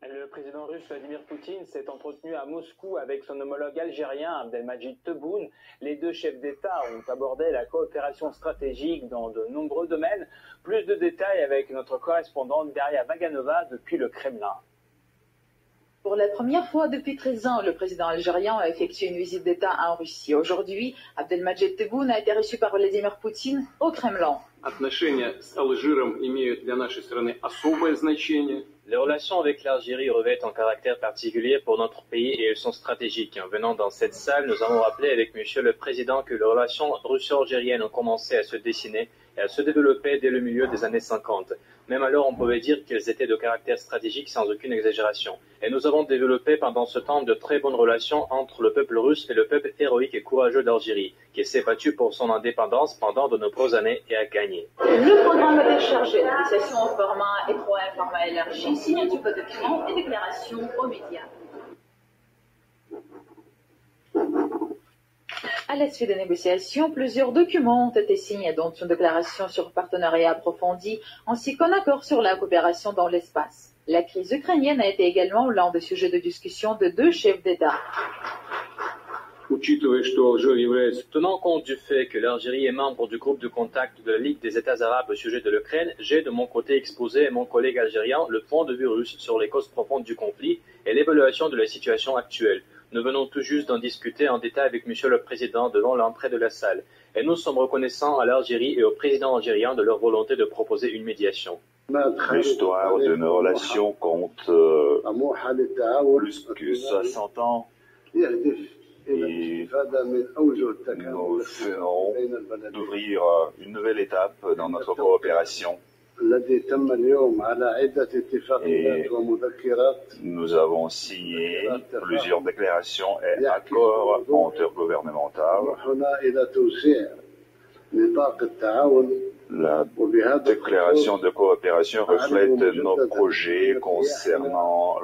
Le président russe Vladimir Poutine s'est entretenu à Moscou avec son homologue algérien Abdelmadjid Tebboune. Les deux chefs d'État ont abordé la coopération stratégique dans de nombreux domaines. Plus de détails avec notre correspondante Daria Vaganova depuis le Kremlin. Pour la première fois depuis 13 ans, le président algérien a effectué une visite d'État en Russie. Aujourd'hui, Abdelmadjid Tebboune a été reçu par Vladimir Poutine au Kremlin. Les relations avec l'Algérie revêtent un caractère particulier pour notre pays et elles sont stratégiques. En venant dans cette salle, nous avons rappelé avec Monsieur le Président que les relations russo-algériennes ont commencé à se dessiner et à se développer dès le milieu des années 50. Même alors, on pouvait dire qu'elles étaient de caractère stratégique sans aucune exagération. Et nous avons développé pendant ce temps de très bonnes relations entre le peuple russe et le peuple héroïque et courageux d'Algérie, qui s'est battu pour son indépendance pendant de nombreuses années et a gagné. Le programme était chargé d'initiation au format étroit et format élargi, signature de documents et déclarations aux médias. À la suite des négociations, plusieurs documents ont été signés, dont une déclaration sur partenariat approfondi, ainsi qu'un accord sur la coopération dans l'espace. La crise ukrainienne a été également l'un des sujets de discussion de deux chefs d'État. Tenant compte du fait que l'Algérie est membre du groupe de contact de la Ligue des États arabes au sujet de l'Ukraine, j'ai de mon côté exposé à mon collègue algérien le point de vue russe sur les causes profondes du conflit et l'évaluation de la situation actuelle. Nous venons tout juste d'en discuter en détail avec Monsieur le Président devant l'entrée de la salle. Et nous sommes reconnaissants à l'Algérie et au président algérien de leur volonté de proposer une médiation. L'histoire de nos relations compte plus que 60 ans. Et nous venons d'ouvrir une nouvelle étape dans notre coopération. Et nous avons signé plusieurs déclarations et accords intergouvernementaux. La déclaration de coopération reflète nos projets concernant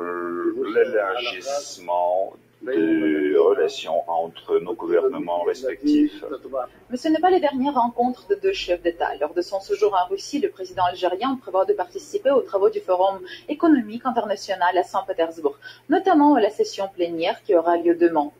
l'élargissement de relations entre nos gouvernements respectifs. Mais ce n'est pas la dernière rencontre de deux chefs d'État. Lors de son séjour en Russie, le président algérien prévoit de participer aux travaux du Forum économique international à Saint-Pétersbourg, notamment à la session plénière qui aura lieu demain.